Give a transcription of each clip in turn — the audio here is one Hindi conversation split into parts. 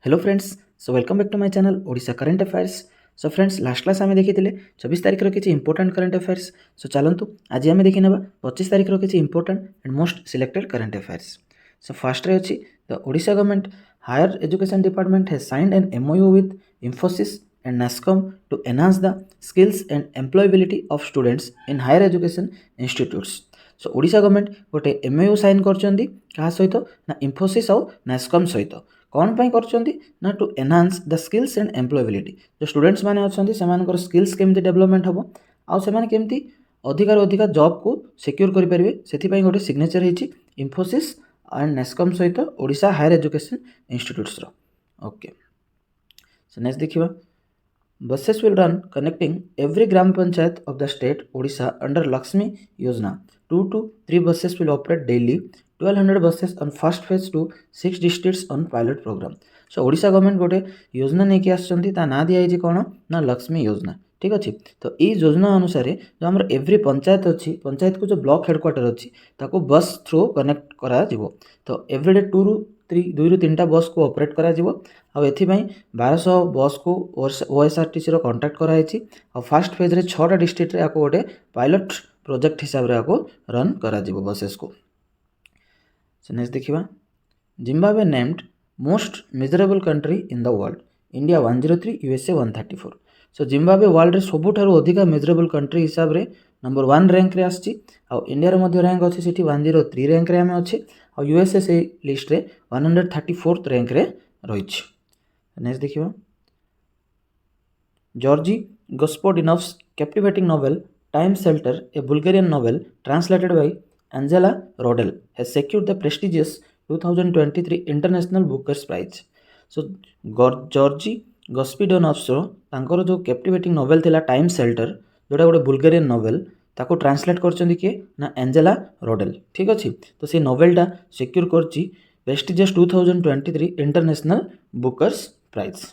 Hello friends, so welcome back to my channel Odisha current affairs. So friends, last class आम देखी 24 तारिखर किसी इंपोर्टाट करंट अफेयर्स। सो चलतु आज आम देखी ना 25 तारिखर किसी important and most selected current affairs. So first रे अच्छी the Odisha government higher education department has signed an MOU with Infosys and NASSCOM to enhance the skills and employability of students in higher education institutes. So Odisha government गोटे MOU साइन कर सहित ना इंफोसिस और नास्कॉम सहित कौन पाई करछंती ना to enhance the skills and employability. जो स्टूडेंट्स माने अछंती सेमानकर स्किल्स केमती डेवलपमेंट हबो आ सेमाने केमती अधिकार अधिका जॉब को सिक्योर करि परिबे सेथि पई गोटे सिग्नेचर हेछि इंफोसिस एंड नास्कॉम सहित ओडिशा हायर एजुकेशन इंस्टीट्यूट्स रो। ओके, सो नेक्स्ट देखिबा buses will run connecting every gram panchayat of the state Odisha under Lakshmi Yojana. 2 to 3 buses will operate daily. 1200 buses on first phase to 6 districts on pilot program. So Odisha government गोटे योजना नहीं कि आसछंती ता ना दिया कौन ना लक्ष्मी योजना। ठीक अच्छे, तो ये योजना अनुसार जो आम एव्री पंचायत अच्छी पंचायत को जो ब्लॉक हेडक्वार्टर अच्छी ताको बस थ्रू कनेक्ट करा जिवो। तो एवरीडे 2 ରୁ 3ଟା बस को ऑपरेट करा जिवो। आ एथिपाई 1200 बस को OSRTC कंटाक्ट कराई। फास्ट फेज रे 6टा डिस्ट्रिक्ट रे गोटे पायलट प्रोजेक्ट हिसाब रे रन करा जिवो बसेस को। सो नेक्स्ट देखिबा Zimbabwe named most miserable country in the world, India 103 USA 134। So Zimbabwe world रे सबुठारु अधिका मिजरेबल कंट्री हिसाब रे नंबर 1 रैंक रे आछि। आ इंडिया रे मध्य रैंक अछि सेठी 103 रैंक रे आमे अछि। आ यूएसए से लिस्ट रे 134th रैंक रे रहिछि। नेक्स्ट देखिबा Georgi Gospodinov's captivating novel Time Shelter, a Bulgarian novel translated by Angela Rodel, has secured the prestigious 2023 International Booker's Prize. So Georgi Gospodinov's तांकर जो कैप्टिवेटिंग नोवेल थिला टाइम शेल्टर जोटा गोटे बुल्गारियन नोवेल ताको ट्रांसलेट करछंती किए ना एंजेला रोडेल। ठीक अच्छे, तो से नोवेलटा सिक्योर करछि prestigious 2023 international Booker's Prize.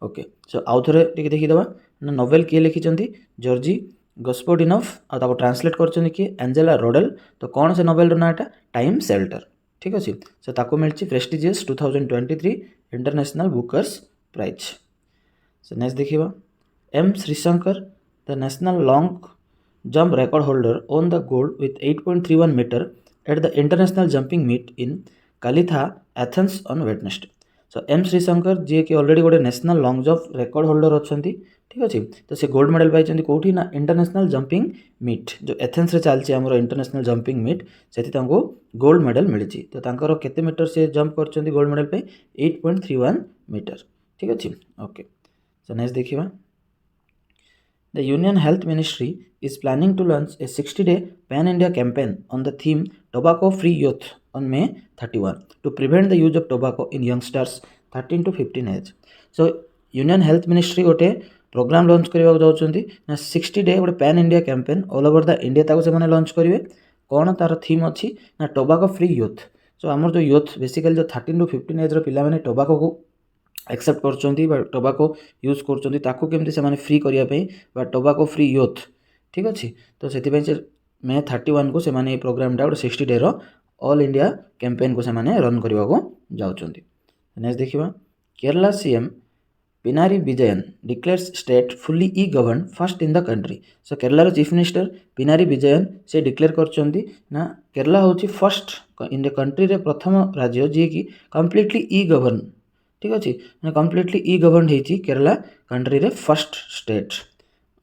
Okay, so आउ थे देखीदे ना नोवेल किए लिखिं जॉर्जी गस्पोडिनोव आ ट्रांसलेट करछंती किए एंजेला रोडेल। तो कौन से नोवेल नाटा टाइम शेल्टर। ठीक अच्छे, सो ताको मिलछि prestigious 2023 international Booker's prize. So next देखिबा M Sreeshankar the national long jump record holder won the gold with 8.31 meter at the international jumping meet in Kalitha, Athens on Wednesday. So M Sreeshankar ji कि ऑलरेडी गोटे national long jump record holder अच्छी। ठीक अच्छे, तो से गोल्ड मेडल पाई कौटी ना इंटरनेशनल जंपिंग मीट जो एथेन्स रे चलती आम इंटरनेशनल जंपिंग मीट से गोल्ड मेडल मिली। तो तांकर केते मीटर से जंप कर गोल्ड मेडल पे 8.31 मीटर। ठीक अच्छे, ओके, सो नेक्स्ट देखिबा The Union Health Ministry is planning to launch a 60-day pan-India campaign on the theme Tobacco-Free Youth on May 31 to prevent the use of tobacco in youngsters 13 to 15 age. So Union Health Ministry गोटे प्रोग्राम लॉन्च करने जाउछंती ना 60 डे गोटे pan India campaign all over the India ताको से माने लॉन्च करिवे। कौन तार थीम अच्छी ना टोबाको फ्री यूथ। सो आमर जो यूथ बेसिकली जो 13 टू 15 एज पिला माने टोबाको को एक्सेप्ट करछंती बा टोबाको यूज करछंती ताको केमती से माने फ्री करिया पे बा टोबाको फ्री यूथ। ठीक अच्छे, तो से May 31 को से माने प्रोग्राम टा 60 डे रो ऑल इंडिया कैंपेन को से माने रन करबा को जाउछंती। नेक्स्ट देखिबा Kerala CM Pinarayi Vijayan declares state fully e govern first in the country. So Kerala रो चीफ मिनिस्टर पिनारी विजयन से डिक्लेयर करछंती ना केरला होची फर्स्ट इन द कंट्री रे प्रथम राज्य जे कि कंप्लीटली ई गवर्न। ठीक अच्छे, कंप्लीटली ई गवर्न होती केरला कंट्री रे फर्स्ट स्टेट।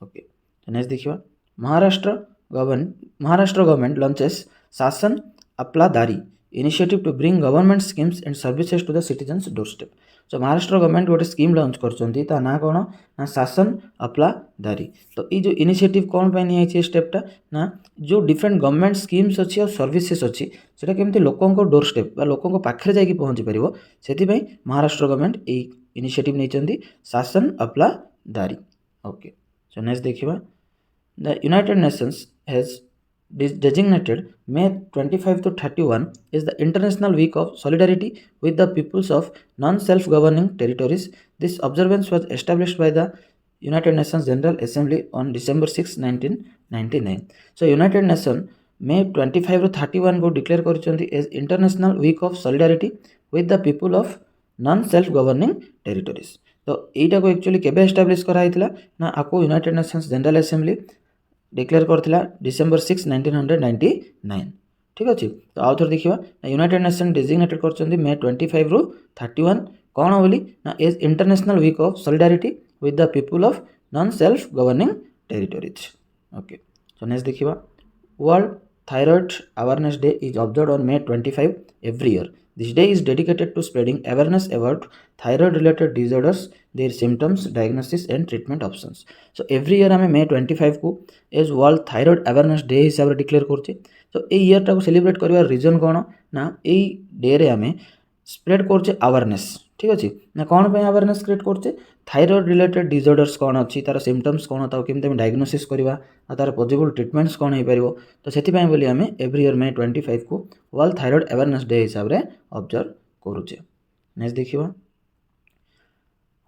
ओके, नेक्स्ट देखिबा Maharashtra government launches Shasan Aplya Dari initiative to bring government schemes and services to the citizens doorstep. So Maharashtra government गोटे स्कीम लॉन्च करछंती ता ना कौन ना शासन अपला दारी। तो ये जो इनिशिएटिव कौन पाई नहीं स्टेपटा ना जो डिफरेंट गवर्नमेंट स्कीम्स अच्छी और सर्विसेस अच्छी सेटा केमती लोकों डोर स्टेप बा लोकों पाखे जाकि पहुँची पार से महाराष्ट्र गवर्नमेंट ये इनिशिएटिव नहीं शासन अपला दारी। ओके, सो नेक्स्ट देखिबा the United Nations has designated May 25 to 31 is the International Week of Solidarity with the peoples of non-self-governing territories. This observance was established by the United Nations General Assembly on December 6, 1999. So United Nations May 25 to 31 को डिक्लेयर कर as international week of solidarity with the people of non self governing territories. तो यहीटा को एक्चुअली केबे एस्टाब्लिश कराइथिला ना आको United Nations General Assembly declare करथिला डिसेंबर 6 1999। ठीक अच्छे। तो आउ थोर देखा यूनाइटेड नेशन डेजिग्नेटेड कर मे 25 रु 31 कौन बोली ना as international week of solidarity with the people of non self governing territories. Okay, so next देखा World thyroid awareness Day is observed on May 25 every year. This day is dedicated to spreading awareness about thyroid related disorders, their symptoms, diagnosis and treatment options. So every year आम May 25 को as world thyroid awareness day हिसाब से डिक्लेयर करछे। तो ये ईयर टाको सेलिब्रेट करवार रीजन कौन ना ये डे रे आम स्प्रेड करछे अवेयरनेस। ठीक अच्छे ना कौन पे अवेयरनेस क्रिएट करछे थायराइड रिलेटेड डिसऑर्डर्स कौन अच्छी तार सिम्पटम्स कौन ताको केमते डायग्नोसिस करवा तार पॉसिबल ट्रीटमेंट्स कौन हो पारिबो। तो सेथिपाई बोली आम एवरी ईयर May 25 को वर्ल्ड थायराइड अवेयरनेस डे हिसाब से ऑब्जर्व करूचे। नेक्स्ट देखिबा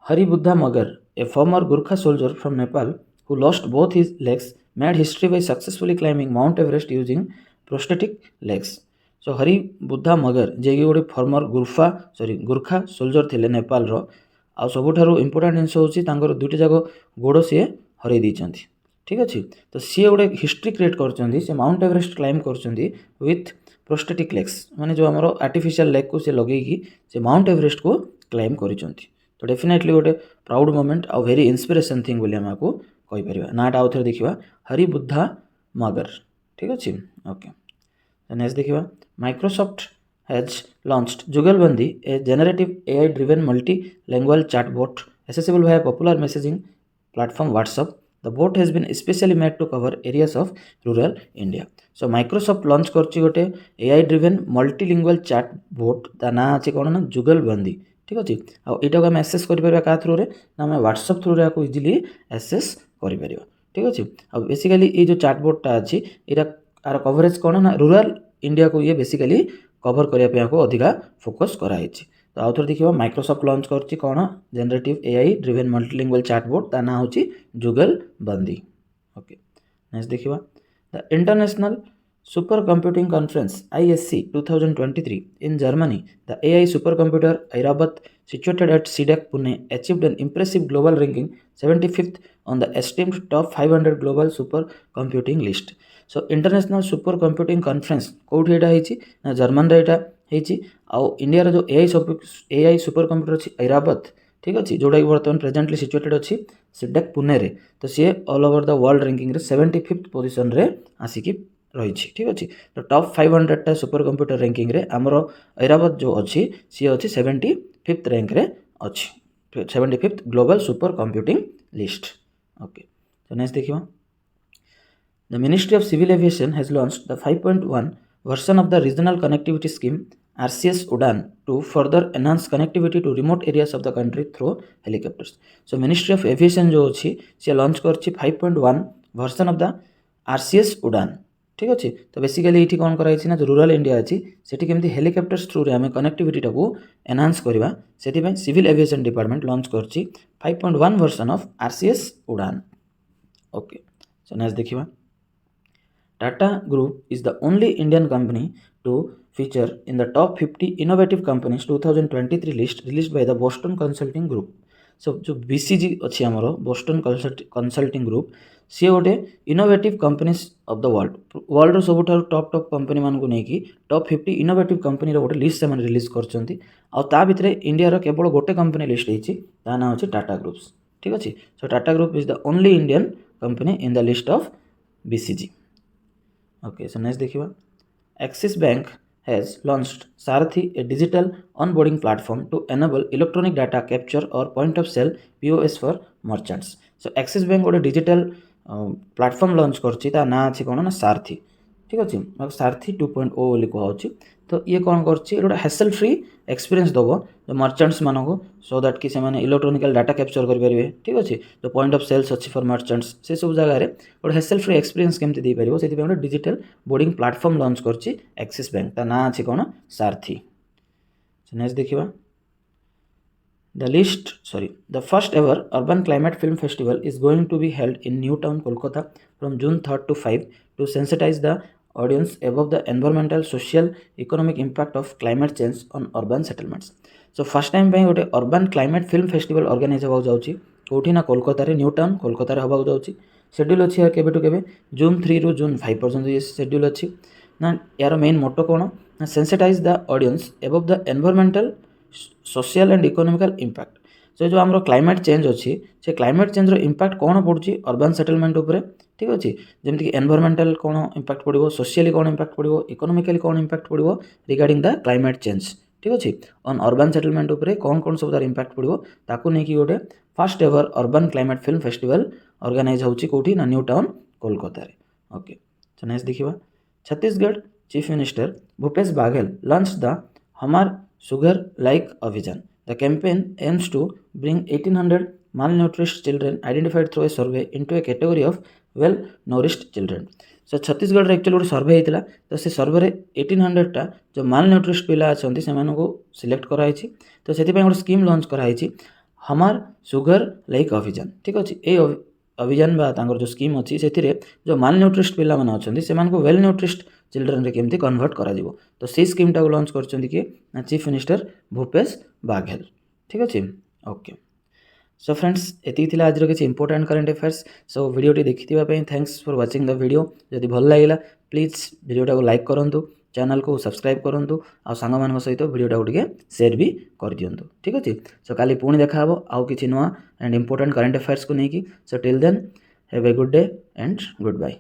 हरिबुद्धा मगर ए farmer Gurkha soldier from Nepal who lost both his legs made history by successfully climbing Mount Everest using prosthetic legs. सो हरिबुद्धा मगर जे कि गोटे फॉर्मर गुरखा सोल्जर थे नेपाल रो आ सबुठारु इंपोर्टेंट जिनस होची दुईटा जाक गोड़ सी हरई देइछंती। ठीक अच्छे। तो सी गोटे हिस्ट्री क्रिएट कर माउंट एवरेस्ट क्लाइंब कर विथ प्रोस्थेटिक लेग्स माने जो आमर आर्टिफिशियल लेग को सी लगेगी से माउंट एवरेस्ट को क्लाइंब करिसंती। तो डेफिनेटली गोटे प्राउड मोमेंट आ वेरी इंस्पिरेशन थिंग बोली आम को कहि परिबा। नाटा आउ थे देखिबा हरिबुद्धा मगर। ठीक अच्छे। ओके, नेक्स्ट देखिबा Microsoft has launched Jugalbandi, a generative AI-driven multilingual chatbot accessible via popular messaging platform WhatsApp. The bot has been specially made to cover areas of rural India. So Microsoft launch करछि गोटे AI-driven multilingual chatbot ता ना अछि कोन ना जुगलबंदी। ठीक अछि। आ एटा को हम एक्सेस करि परबा का थ्रू रे ना हम WhatsApp थ्रू रे को इजीली एक्सेस करि परबा। ठीक अछि। आ बेसिकली ए जो चैटबॉट ता अछि एटा आर कवरेज कोन ना रूरल इंडिया को ये बेसिकली कवर करने को अधिका फोकस कराई। तो आउ थे देखिए माइक्रोसॉफ्ट लॉन्च करछि कौन generative AI driven multilingual chatbot ता ना होछि जुगलबंदी। ओके, नेक्स्ट देखिए the international super computing conference ISC 2023 in Germany. The AI supercomputer Airbus situated at CDAC Pune achieved an impressive global ranking 75th on the esteemed top 500 global supercomputing list. So international super computing conference कौटी एटा होइछि ना जर्मन रे एटा होइछि आउ इंडिया रो जो एआई सुपर कंप्यूटर अछि ऐरावत। ठीक अछि, जोटा कि वर्तमान प्रेजेंटली सिचुएटेड अछि सिडक पुणे रे। तो सी all over the world ranking रे 75th पोजीशन रे आसिकी रहिछि। ठीक अछि। तो टॉप 500 टा सुपर कंप्यूटर रैंकिंग रे हमरो ऐरावत जो अछि सी अछि 75th रैंक रे अछि, 75th global super computing list. Okay, तो नेक्स्ट देखिबा The Ministry of Civil Aviation has launched the 5.1 version of the Regional Connectivity Scheme RCS UDAN to further enhance connectivity to remote areas of the country through helicopters. So Ministry of Aviation जो अच्छी से लॉन्च करछि 5.1 version of the RCS UDAN। ठीक अच्छे। तो बेसिकली ये कौन कराई ना जो रूरल इंडिया अच्छी सेठी केमती हेलिकॉप्टर्स थ्रू रे आम कनेक्टिविटी टाको एनहांस करवा से सिविल एविएशन डिपार्टमेंट लॉन्च करछि 5.1 version of RCS UDAN। Okay, so next देखिबा Tata Group is the only Indian company to feature in the top 50 innovative companies 2023 list released by the Boston Consulting Group. So जो BCG अच्छी आमर बोस्टन कंसल्टिंग ग्रुप सी गोटे innovative companies of the world रो सब टॉप कंपनी मान को नहीं टॉप 50 इनोवेटिव कंपनी गोटे लिस्ट से रिलीज करछंती आ ता भितर इंडिया रो केवल गोटे कंपनी लिस्ट होइछि ता ना होछि टाटा ग्रुप्स। ठीक अछि। So Tata group is the only Indian company in the list of BCG। Okay, so next देखिबा Axis Bank has launched Sarathi, a digital onboarding platform to enable electronic data capture or point of sale POS for merchants. So Axis Bank गोटे डिजिटल प्लेटफॉर्म लॉन्च करछि ता ना अछि कोन ना सारथी। ठीक अछि, सारथी 2.0 बोली कहउछि। तो ये कौन करछि गोटे हैसल फ्री एक्सपीरियंस दबो जो मर्चेंट्स मानको सो दैट कि से माने इलेक्ट्रॉनिकल डाटा कैप्चर कर परिबे। ठीक अछि। जो पॉइंट ऑफ सेल्स अछि फॉर मर्चेंट्स से सब जगह रे गोटे हैसल फ्री एक्सपीरियंस केमति दे परिबो सेति गोटे डिजिटल बोर्डिंग प्लेटफॉर्म लॉन्च करछि एक्सिस बैंक ता ना अछि कोन सारथी। सो नेक्स्ट देखिबा The first ever Urban Climate Film Festival is going to be held in Newtown, Kolkata from June 3rd to 5 to sensitize the audience about the environmental, social, economic impact of climate change on urban settlements. So first time गोटे urban climate film festival organise होगा जाऊँगी कौटी ना कोलकाता न्यू टाउन कोलकाता होगा जाऊँगी शेड्यूल अच्छी केबे टू केबे जून 3 रु जून 5 पर्यंत ये शेड्यूल अच्छी ना यार मेन मोटो कौन ना sensitize the audience above the environmental social and economical impact से जो आम क्लाइमेट चेंज अच्छी से क्लाइमेट चेंजर इंपैक्ट कौन पड़ुची अर्बान सेटलमेंट उपरे ठीक अच्छे जमीक एनवायरमेंटल कौन इंपैक्ट पड़ो सोशली कौन इंपैक्ट पड़ो इकोनॉमिकली कौन इंपैक्ट पड़ो रिगार्डिंग द क्लाइमेट चेंज ठीक अच्छे ऑन अर्बान सेटलमेंट उपरे कौन कौन सब तार इंपैक्ट पड़ो ताकू नहीं गोटे first ever urban climate film festival organise होची कोठी ना न्यू टाउन कोलकाता रे ओके सो नेक्स्ट देखिबा Chhattisgarh chief minister Bhupesh Baghel launch the Hamar Sughar Lika Abhiyan the campaign aims to bring 1800 malnourished children identified through a survey into a category of well nourished children सो छत्तीसगढ़ रे एक्चुअली गोटे सर्वे होता तो से सर्वे 1800 जो माल न्यूट्रिस्ट पिला अच्छा से सिलेक्ट कराई तो से गोटे स्कीम लॉन्च कराई हमार सुगर लाइक अभियान ठीक अच्छे ये अभियान बा जो स्कीम अच्छी से जो माल न्यूट्रिस्ट पिला अच्छा से वेल न्यूट्रिस्ट चिल्ड्रेन रे केमती कन्वर्ट करा तो से स्कीम टाक लॉन्च कर चीफ मिनिस्टर भूपेश बाघेल ठीक अच्छे ओके सो फ्रेंड्स एति थिला आज किसी इंपोर्टेंट करंट अफेयर्स सो वीडियोटी देखि thanks for watching the video जदि भल लगिला प्लीज वीडियोटा को लाइक करूँ चैनल को सब्सक्राइब करूँ आ सांग मान सहित वीडियोटा को टिके शेयर भी कर दिंतु ठीक अच्छे सो काली पुणी देखा आउ किसी नुआ एंड इंपोर्टेंट करंट अफेयर्स को लेकिन so till then have a good day and good bye.